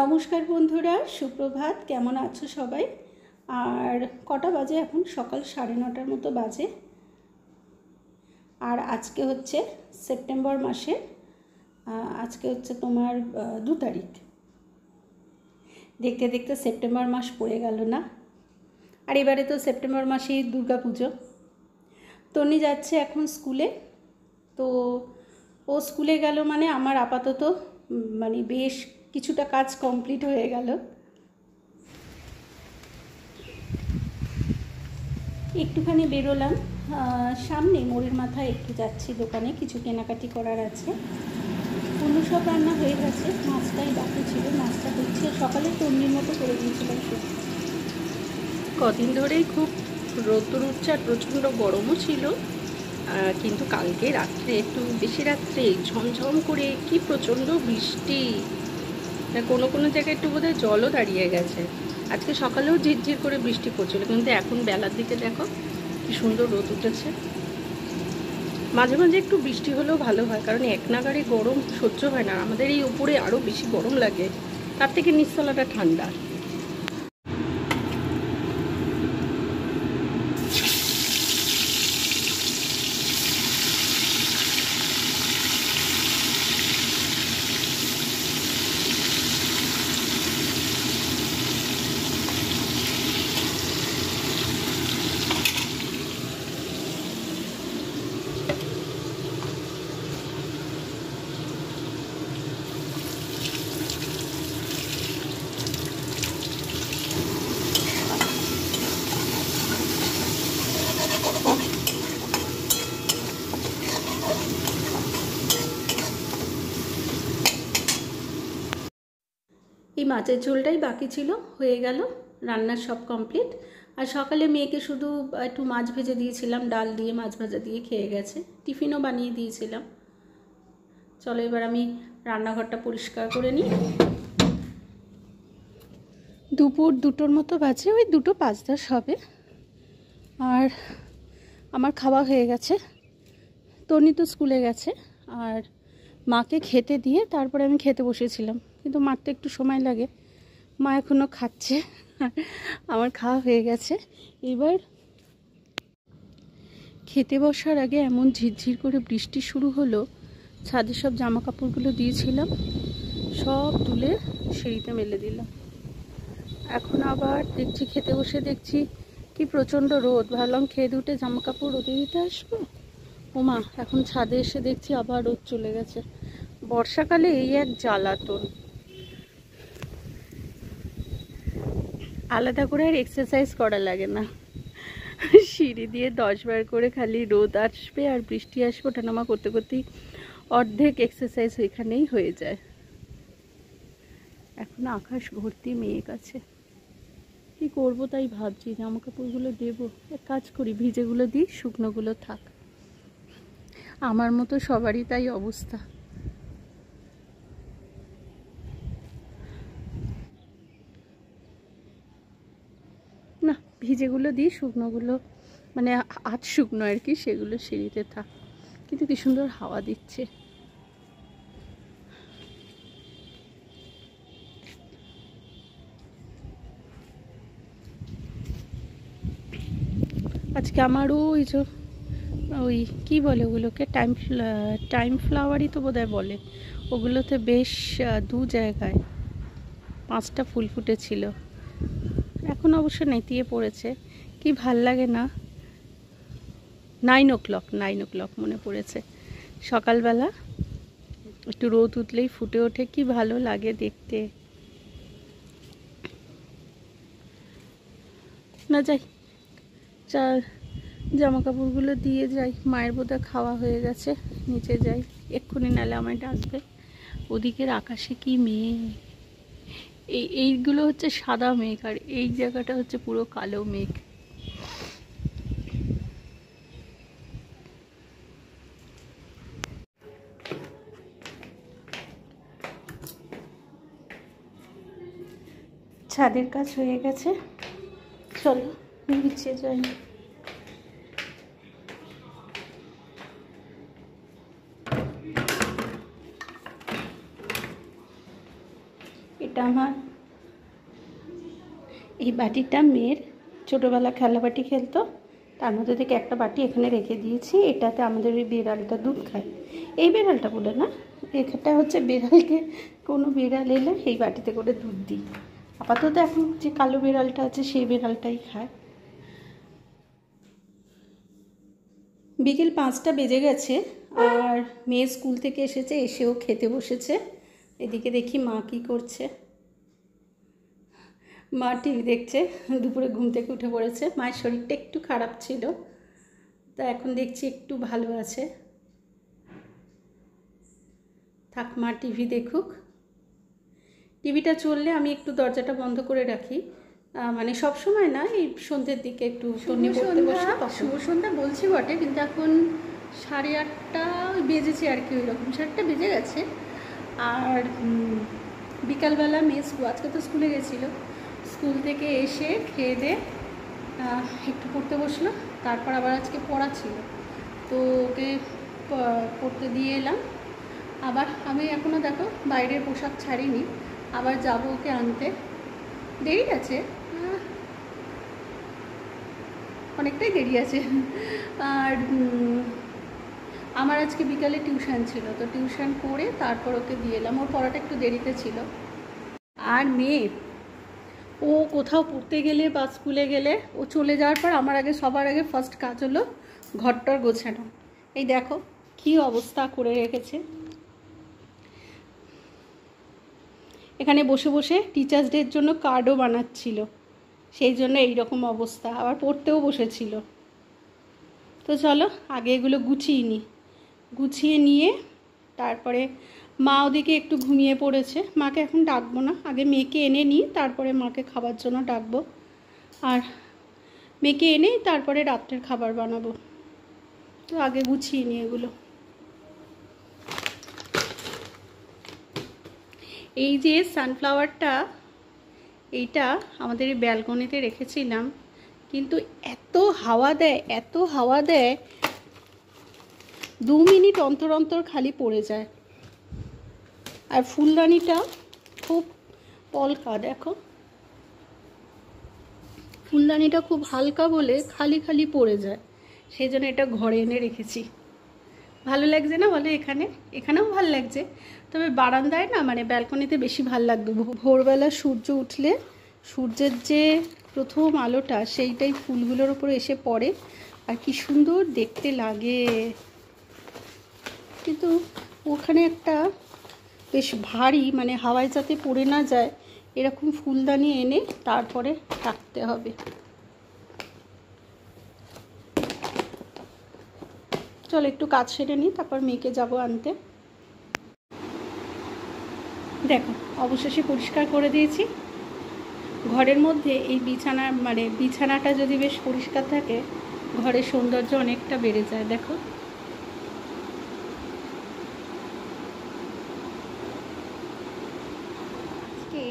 নমস্কার বন্ধুরা, সুপ্রভাত। কেমন আছো সবাই? আর কটা বাজে এখন? সকাল 9:30 মতো বাজে। আর আজকে হচ্ছে সেপ্টেম্বর মাসে, আজকে হচ্ছে তোমার 2 তারিখ। দেখতে দেখতে সেপ্টেম্বর মাস পড়ে গেল না? আর এবারে তো সেপ্টেম্বর মাসেই দুর্গা পুজো। তনি যাচ্ছে এখন স্কুলে, তো ও স্কুলে গেল মানে আমার আপাতত মানে বেশ কিছুটা কাজ কমপ্লিট হয়ে গেল। একটুখানি বেরোলাম, সামনে মোড়ের মাথায় একটু যাচ্ছি, দোকানে কিছু কেনাকাটি করার আছে। অন্য সব রান্না হয়ে গেছে, মাছটাই বাকি ছিল। মাছটা হচ্ছে সকালে তন্নির মতো করে দিয়েছিলাম। কদিন ধরেই খুব রোদ্দুর উঠছে আর প্রচণ্ড গরমও ছিল, কিন্তু কালকে রাত্রে একটু বেশি রাত্রে ঝমঝম করে কি প্রচণ্ড বৃষ্টি, কোনো কোনো জায়গায় একটু বোধহয় জলও দাঁড়িয়ে গেছে। আজকে সকালেও ঝিরঝির করে বৃষ্টি পড়ছিল, কিন্তু এখন বেলার দিকে দেখো কি সুন্দর রোদ উঠেছে। মাঝে মাঝে একটু বৃষ্টি হলেও ভালো হয়, কারণ এক নাগাড়ে গরম সহ্য হয় না। আমাদের এই উপরে আরও বেশি গরম লাগে, তার থেকে নিচতলাটা ঠান্ডা। এই মাছের ঝোলটাই বাকি ছিল, হয়ে গেল, রান্নার সব কমপ্লিট। আর সকালে মেয়েকে শুধু একটু মাছ ভেজে দিয়েছিলাম, ডাল দিয়ে মাছ ভাজা দিয়ে খেয়ে গেছে। টিফিনও বানিয়ে দিয়েছিলাম। চলো এবার আমি রান্নাঘরটা পরিষ্কার করে নিই। দুপুর 2টোর মতো বাজে, ওই 2:05 হবে। আর আমার খাওয়া হয়ে গেছে। তনি তো স্কুলে গেছে, আর মাকে খেতে দিয়ে তারপরে আমি খেতে বসেছিলাম, কিন্তু মার তো একটু সময় লাগে। মা এখনও খাচ্ছে, আমার খাওয়া হয়ে গেছে। এবার খেতে বসার আগে এমন ঝিরঝির করে বৃষ্টি শুরু হলো, ছাদে সব জামা কাপড়গুলো দিয়েছিলাম সব তুলে সিঁড়িতে মেলে দিলাম। এখন আবার দেখছি, খেতে বসে দেখছি কি প্রচণ্ড রোদ। ভাবলাম খেয়ে উঠে জামা কাপড় রোদে দিতে আসবো, ওমা এখন ছাদে এসে দেখছি আবার রোদ চলে গেছে। বর্ষাকালে এই এক জ্বালাতন, আলাদা করে আর এক্সারসাইজ করা লাগে না। সিঁড়ি দিয়ে 10 বার করে খালি রোদ আসবে আর বৃষ্টি আসবে, ওঠানামা করতে করতেই অর্ধেক এক্সারসাইজ এখানেই হয়ে যায়। এখন আকাশ ভর্তি মেঘ আছে, কি করবো তাই ভাবছি। জামা কাপড়গুলো দেবো, এক কাজ করি ভিজেগুলো দিই, শুকনোগুলো থাক। আমার মতো সবারই তাই অবস্থা। না, ভিজেগুলো দিই, শুকনোগুলো মানে আধ শুকনো আর কি, সেগুলো সিঁড়িতে থাক। কিন্তু কি সুন্দর হাওয়া দিচ্ছে। আজকে আমারও ওই কি বলে ওগুলোকে, টাইম ফ্লাওয়ারই তো বোধহয় বলে। ওগুলোতে বেশ 2 জায়গায় 5টা ফুল ফুটেছিল। এখন অবশ্য নেতিয়ে পড়েছে, কি ভাল লাগে না। 9 o'clock মনে পড়েছে। সকালবেলা একটু রোদ উঠলেই ফুটে ওঠে, কি ভালো লাগে দেখতে। না যাই, জামা কাপড়গুলো দিয়ে যাই। মায়ের বোধহয় খাওয়া হয়ে গেছে, নিচে যাই এক্ষুনি, নালে আমায় ডাকবে। ওদিকের আকাশে কি মেঘ, এইগুলো হচ্ছে সাদা মেঘ, আর এই জায়গাটা হচ্ছে পুরো কালো মেঘ। ছাদের কাজ হয়ে গেছে, চলো নিচে যাই। এই বাটিটা মেয়ের ছোটোবেলা খেলা বাটি খেলতো, তার মধ্যে থেকে একটা বাটি এখানে রেখে দিয়েছি। এটাতে আমাদের ওই বিড়ালটা দুধ খায়। এই বিড়ালটা বলে না, এটা হচ্ছে বিড়ালকে কোনো বিড়াল এলে এই বাটিতে করে দুধ দিই। আপাতত এখন যে কালো বিড়ালটা আছে সেই বিড়ালটাই খায়। বিকেল 5টা বেজে গেছে আর মেয়ে স্কুল থেকে এসেছে, এসেও খেতে বসেছে। এদিকে দেখি মা কী করছে। মা টিভি দেখছে, দুপুরে ঘুম থেকে উঠে পড়েছে। মায়ের শরীরটা একটু খারাপ ছিল, তা এখন দেখছি একটু ভালো আছে। থাক, মা টিভি দেখুক। টিভিটা চললে আমি একটু দরজাটা বন্ধ করে রাখি, মানে সব সময় না, এই সন্ধ্যের দিকে একটু তন্নি পড়তে বসে। শুভ সন্ধ্যা বলছি বটে, কিন্তু এখন 8:30 বেজেছে আর কি, ওই রকম 8টা বেজে গেছে। আর বিকালবেলা মেয়ে আজকে তো স্কুলে গেছিলো, স্কুল থেকে এসে খেয়ে দিয়ে একটু পড়তে বসলো। তারপর আবার আজকে পড়া ছিল, তো ওকে পড়তে দিয়ে এলাম। আবার আমি এখনও দেখো বাইরের পোশাক ছাড়িনি, আবার যাবো ওকে আনতে। দেরি আছে, অনেকটাই দেরি আছে। আর আমার আজকে বিকালে টিউশন ছিল, তো টিউশন করে তারপর ওকে দিয়ে এলাম। ওর পড়াটা একটু দেরিতে ছিল। আর মেয়ে ও কোথাও পড়তে গেলে বা স্কুলে গেলে, ও চলে যাওয়ার পর আমার সবার আগে ফার্স্ট কাজ হলো ঘরটার গোছানো। এই দেখো কী অবস্থা করে রেখেছে। এখানে বসে বসে টিচার্স ডের জন্য কার্ডও বানাচ্ছিল, সেই জন্য এইরকম অবস্থা। আবার পড়তেও বসেছিল। তো চলো আগে এগুলো গুছিয়ে নিয়ে তারপরে মা ওদিকে একটু ঘুমিয়ে পড়েছে। মাকে এখন ডাকবো না, আগে মেয়েকে এনে নিই, তারপরে মাকে খাবার জন্য ডাকবো। আর মেয়েকে এনেই তারপরে রাত্রের খাবার বানাবো। তো আগে গুছিয়ে নিই এগুলো। এই যে সানফ্লাওয়ারটা, এইটা আমাদের এই ব্যালকনিতে রেখেছিলাম, কিন্তু এত হাওয়া দেয় 2 মিনিট অন্তর অন্তর খালি পড়ে যায়। আর ফুলদানিটা খুব পলকা, দেখো ফুলদানিটা খুব হালকা বলে খালি পড়ে যায়, সেই জন্য এটা ঘরে এনে রেখেছি। ভালো লাগছে না বলে? এখানেও ভালো লাগছে, তবে বারান্দায় না, মানে ব্যালকনিতে বেশি ভালো লাগবে। ভোরবেলা সূর্য উঠলে সূর্যের যে প্রথম আলোটা সেইটাই ফুলগুলোর উপরে এসে পড়ে, আর কি সুন্দর দেখতে লাগে। কিন্তু ওখানে একটা বেশ ভারী, মানে হাওয়ায় যাতে পড়ে না যায় এরকম ফুলদানি এনে তারপরে রাখতে হবে। চল একটু কাজ সেরে নিই, তারপর মেয়েকে যাবো আনতে। দেখো অবশেষে পরিষ্কার করে দিয়েছি ঘরের মধ্যে। এই বিছানাটা যদি বেশ পরিষ্কার থাকে, ঘরের সৌন্দর্য অনেকটা বেড়ে যায়। দেখো আজকে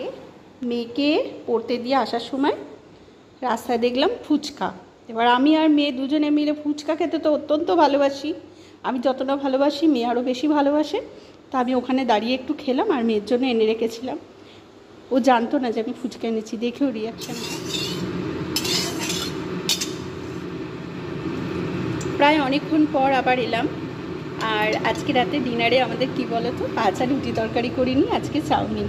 মেয়েকে পড়তে দিয়ে আসার সময় রাস্তায় দেখলাম ফুচকা। এবার আমি আর মেয়ে দুজনে মিলে ফুচকা খেতে তো অত্যন্ত ভালোবাসি। আমি যতটা ভালোবাসি মেয়ে আরও বেশি ভালোবাসে। তা আমি ওখানে দাঁড়িয়ে একটু খেলাম, আর মেয়ের জন্য এনে রেখেছিলাম। ও জানতো না যে আমি ফুচকা এনেছি, দেখেও রিয়াকশান। প্রায় অনেকক্ষণ পর আবার এলাম। আর আজকে রাতে ডিনারে আমাদের কি বলো তো, আজকে রুটি তরকারি করিনি, আজকে চাউমিন।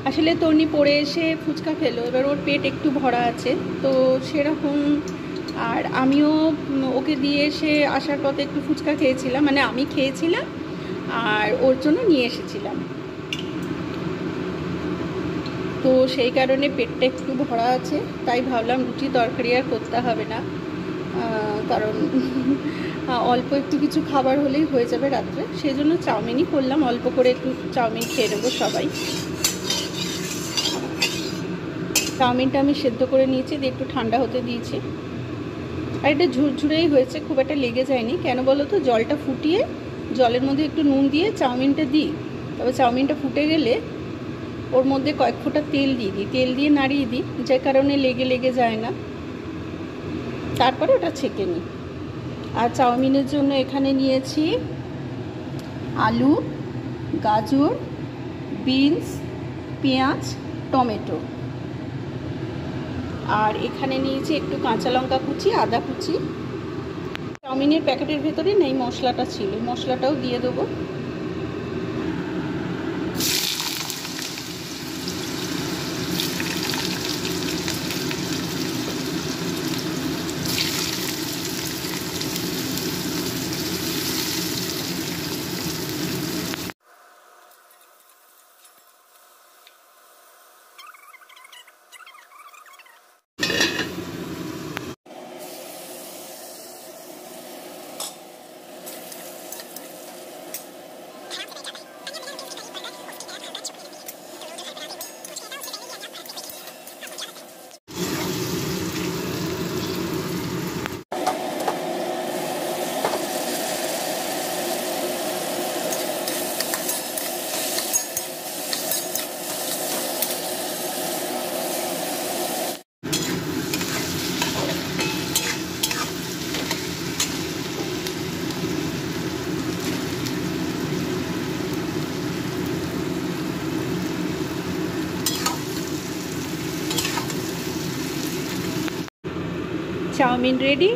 আসলে তন্নি পড়ে এসে ফুচকা খেলো, এবার ওর পেট একটু ভরা আছে তো সেরকম। আর আমিও ওকে দিয়ে এসে আসার পথে একটু ফুচকা খেয়েছিলাম, মানে আমি খেয়েছিলাম আর ওর জন্য নিয়ে এসেছিলাম। তো সেই কারণে পেটটা একটু ভরা আছে, তাই ভাবলাম রুটি তরকারি আর করতে হবে না, কারণ অল্প একটু কিছু খাবার হলেই হয়ে যাবে রাত্রে। সেই জন্য চাউমিনই করলাম, অল্প করে একটু চাউমিন খেয়ে নেবো সবাই। চাউমিনটা আমি সেদ্ধ করে নিয়েছি, দিয়ে একটু ঠান্ডা হতে দিয়েছি। আর এটা ঝুরঝুরেই হয়েছে, খুব একটা লেগে যায়নি। কেন বলো তো, জলটা ফুটিয়ে জলের মধ্যে একটু নুন দিয়ে চাউমিনটা দিই, তবে চাউমিনটা ফুটে গেলে ওর মধ্যে কয়েক ফোঁটা তেল দিয়ে দিই, তেল দিয়ে নাড়িয়ে দিই, যে কারণে লেগে যায় না। তারপরে ওটা ছেঁকে নিই। আর চাউমিনের জন্য এখানে নিয়েছি আলু, গাজর, বিনস, পেঁয়াজ, টমেটো, আর এখানে নিয়েছি একটু কাঁচা লঙ্কা কুচি, আদা কুচি। চাউমিনের প্যাকেটের ভেতরে নেই মশলাটা ছিল, মশলাটাও দিয়ে দেবো। Chowmein ready.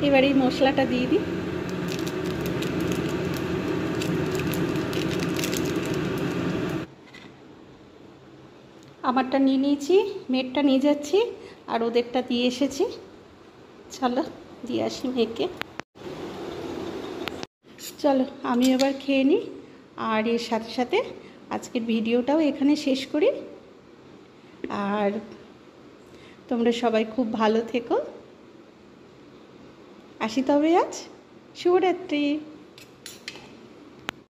এবার এই মশলাটা দিয়ে দিই। আমারটা নিয়ে নিয়েছি, মেয়েরটা নিয়ে যাচ্ছি, আর ওদেরটা দিয়ে এসেছি। চলো দিয়ে আসি মেয়েকে। চলো আমি এবার খেয়ে নিই, আর এর সাথে সাথে আজকের ভিডিওটাও এখানে শেষ করি। আর তোমরা সবাই খুব ভালো থেকো। আসি তবে আজ। শুভরাত্রি।